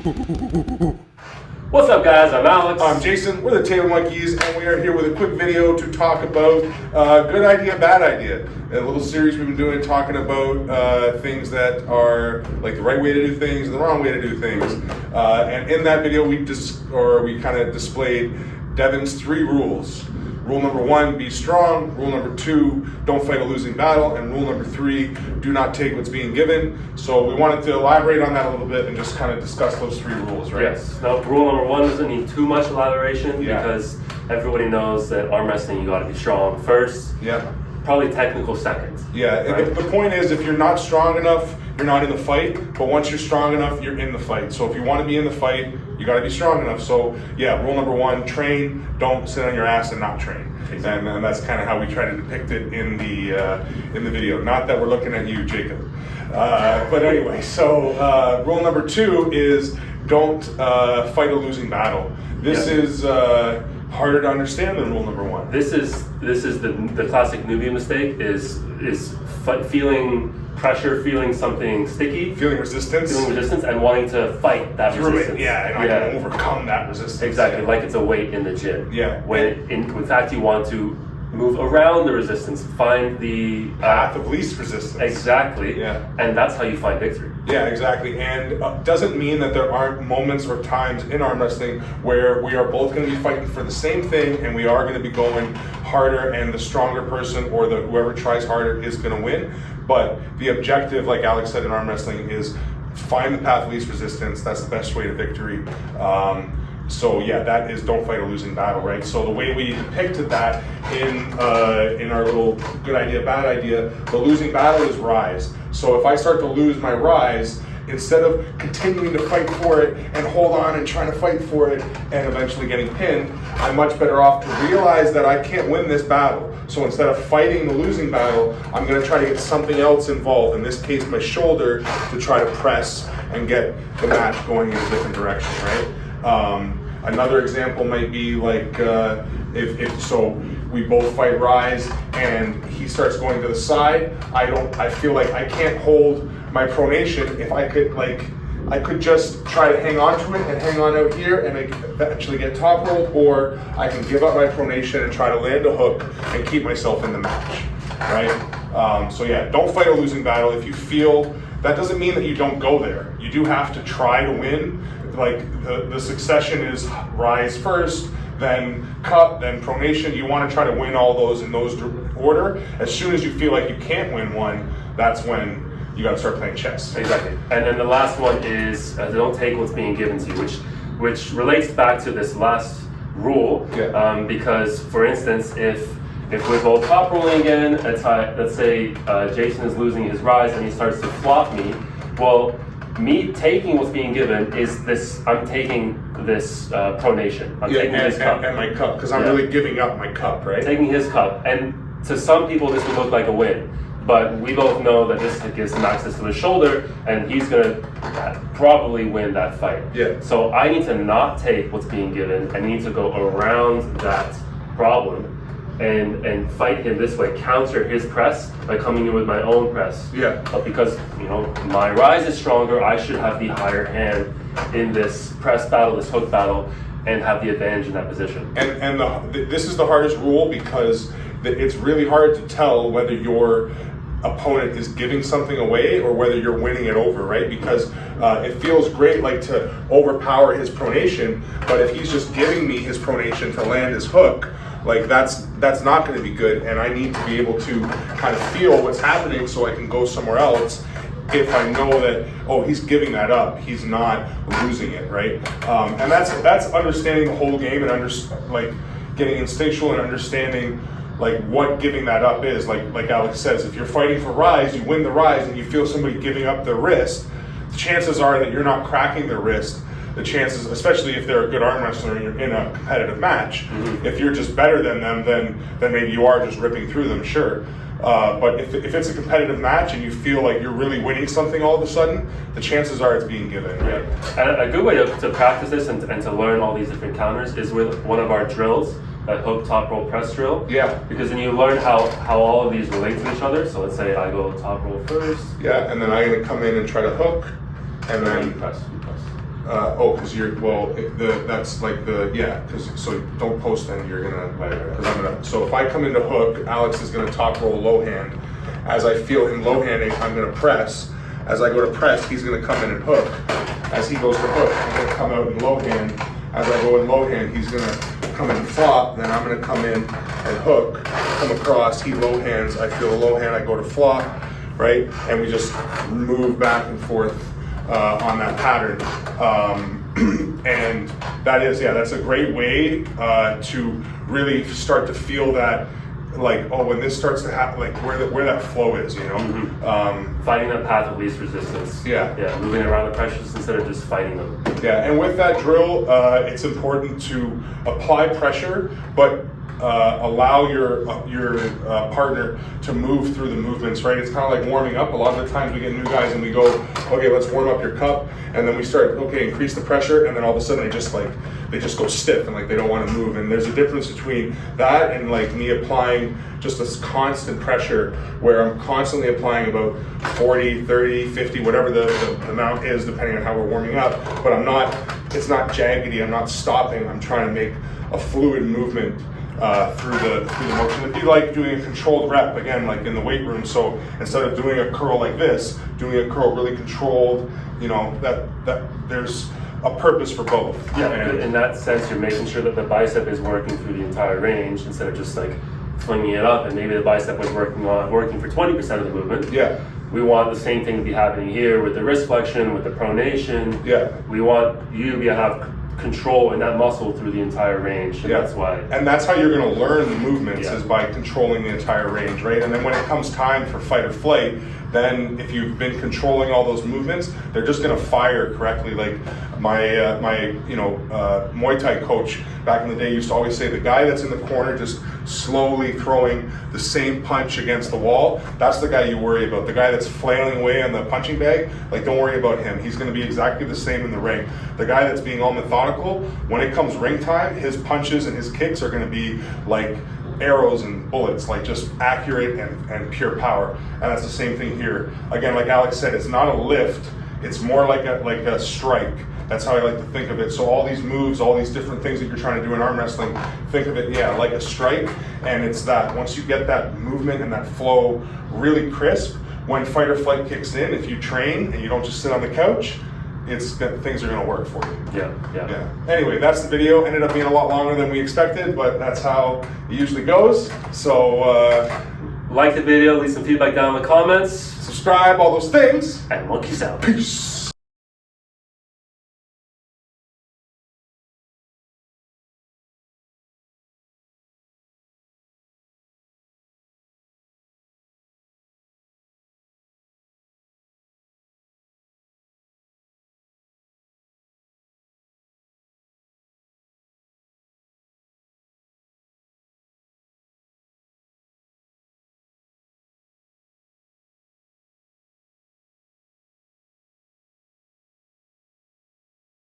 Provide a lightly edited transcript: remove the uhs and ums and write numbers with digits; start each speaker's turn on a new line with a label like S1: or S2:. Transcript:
S1: What's up, guys? I'm Alex.
S2: I'm Jason. We're the Taylor Monkeys, and we are here with a quick video to talk about good idea, bad idea. A little series we've been doing talking about things that are like the right way to do things and the wrong way to do things. And in that video, we kind of displayed Devon's 3 rules. Rule number 1, be strong. Rule number 2, don't fight a losing battle. And rule number 3, do not take what's being given. So we wanted to elaborate on that a little bit and just kind of discuss those 3 rules, right?
S1: Yes. Now, rule number 1 doesn't need too much elaboration because everybody knows that arm wrestling, you got to be strong first.
S2: Yeah.
S1: Probably technical second.
S2: Yeah.
S1: Right?
S2: The point is, if you're not strong enough, you're not in the fight. But once you're strong enough, you're in the fight. So if you want to be in the fight, you got to be strong enough. So yeah, rule number 1: train. Don't sit on your ass and not train. Exactly. And that's kind of how we try to depict it in the video. Not that we're looking at you, Jacob. But anyway, so rule number 2 is don't fight a losing battle. This is harder to understand than rule number 1.
S1: This is the classic newbie mistake is feeling pressure, feeling something sticky,
S2: feeling resistance,
S1: and wanting to fight that resistance.
S2: And I can overcome that resistance.
S1: Exactly, like it's a weight in the gym.
S2: Yeah.
S1: When in fact you want to move around the resistance, find the
S2: path of least resistance.
S1: Exactly.
S2: Yeah.
S1: And that's how you find victory.
S2: Yeah, exactly. And doesn't mean that there aren't moments or times in arm wrestling where we are both going to be fighting for the same thing, and we are going to be going harder, and the stronger person or whoever tries harder is going to win. But the objective, like Alex said in arm wrestling, is find the path of least resistance. That's the best way to victory. So yeah, that is don't fight a losing battle, right? So the way we depicted that in our little good idea, bad idea, the losing battle is rise. So if I start to lose my rise, instead of continuing to fight for it and hold on and trying to fight for it and eventually getting pinned, I'm much better off to realize that I can't win this battle. So instead of fighting the losing battle, I'm going to try to get something else involved, in this case my shoulder, to try to press and get the match going in a different direction, right? Another example might be like if so we both fight rise and he starts going to the side, I feel like I can't hold my pronation. If I could just try to hang on to it and hang on out here and eventually get top rolled, or I can give up my pronation and try to land a hook and keep myself in the match, right? So yeah, don't fight a losing battle. If you feel, that doesn't mean that you don't go there. You do have to try to win. Like the succession is rise first, then cut, then pronation. You want to try to win all those in those order. As soon as you feel like you can't win one, that's when you got to start playing chess.
S1: Exactly. And then the last one is don't take what's being given to you, which relates back to this last rule.
S2: Yeah.
S1: Because, for instance, if we're both top rolling again, let's say Jason is losing his rise and he starts to flop me, well, me taking what's being given is this. I'm taking this pronation. I'm taking his cup.
S2: And my cup, because I'm really giving up my cup, right?
S1: Taking his cup. And to some people, this would look like a win. But we both know that this gives him access to his shoulder, and he's going to probably win that fight.
S2: Yeah.
S1: So I need to not take what's being given. I need to go around that problem and fight him this way, counter his press by coming in with my own press.
S2: Yeah.
S1: But because my rise is stronger, I should have the higher hand in this press battle, this hook battle, and have the advantage in that position.
S2: And this is the hardest rule because it's really hard to tell whether your opponent is giving something away or whether you're winning it over, right? Because it feels great like to overpower his pronation, but if he's just giving me his pronation to land his hook, like that's not going to be good, and I need to be able to kind of feel what's happening so I can go somewhere else. If I know that, oh, he's giving that up, he's not losing it, right? And that's understanding the whole game and getting instinctual and understanding like what giving that up is. Like Alex says, if you're fighting for rise, you win the rise, and you feel somebody giving up their wrist, the chances are that you're not cracking their wrist. The chances, especially if they're a good arm wrestler and you're in a competitive match, if you're just better than them, then maybe you are just ripping through them, sure. But if it's a competitive match and you feel like you're really winning something all of a sudden, the chances are it's being given, right?
S1: And a good way to practice this and to learn all these different counters is with one of our drills, that hook, top roll, press drill.
S2: Yeah.
S1: Because then you learn how all of these relate to each other. So let's say I go top roll first.
S2: Yeah, and then I'm going to come in and try to hook, and then
S1: you press.
S2: Because that's like so don't post then, you're gonna, so if I come into hook, Alex is gonna top roll low hand. As I feel him low handing, I'm gonna press. As I go to press, he's gonna come in and hook. As he goes to hook, I'm gonna come out in low hand. As I go in low hand, he's gonna come in and flop, then I'm gonna come in and hook, come across, he low hands, I feel a low hand, I go to flop, right? And we just move back and forth on that pattern. And that is, that's a great way to really start to feel that, like, when this starts to happen, like where that flow is,
S1: Finding that path of least resistance. Moving around the pressures instead of just fighting them.
S2: And with that drill, it's important to apply pressure, but allow your partner to move through the movements, right? It's kind of like warming up. A lot of the times we get new guys and we go, okay, let's warm up your cup, and then we start, okay, increase the pressure, and then all of a sudden they just go stiff and like they don't want to move. And there's a difference between that and like me applying just this constant pressure where I'm constantly applying about 40, 30, 50, whatever the amount is, depending on how we're warming up. But it's not jaggedy, I'm not stopping, I'm trying to make a fluid movement through the motion. It'd be like doing a controlled rep, again, like in the weight room. So instead of doing a curl like this, doing a curl really controlled, that there's a purpose for both.
S1: And in that sense, you're making sure that the bicep is working through the entire range instead of just like flinging it up, and maybe the bicep was working for 20% of the movement. We want the same thing to be happening here with the wrist flexion, with the pronation. We want you to have control in that muscle through the entire range, and that's why.
S2: And that's how you're going to learn the movements, is by controlling the entire range, right? And then when it comes time for fight or flight, then if you've been controlling all those movements, they're just going to fire correctly. Like my Muay Thai coach back in the day used to always say, the guy that's in the corner just slowly throwing the same punch against the wall, that's the guy you worry about. The guy that's flailing away on the punching bag, like, don't worry about him. He's going to be exactly the same in the ring. The guy that's being all methodical, when it comes ring time, his punches and his kicks are going to be like arrows and bullets, like just accurate and pure power. And that's the same thing here. Again, like Alex said, it's not a lift, it's more like a strike. That's how I like to think of it. So all these moves, all these different things that you're trying to do in arm wrestling, think of it, like a strike. And it's that, once you get that movement and that flow really crisp, when fight or flight kicks in, if you train and you don't just sit on the couch, things are going to work for you. Anyway, that's the video. Ended up being a lot longer than we expected, but that's how it usually goes. So
S1: like the video, leave some feedback down in the comments,
S2: subscribe, all those things,
S1: and monkeys out.
S2: Peace.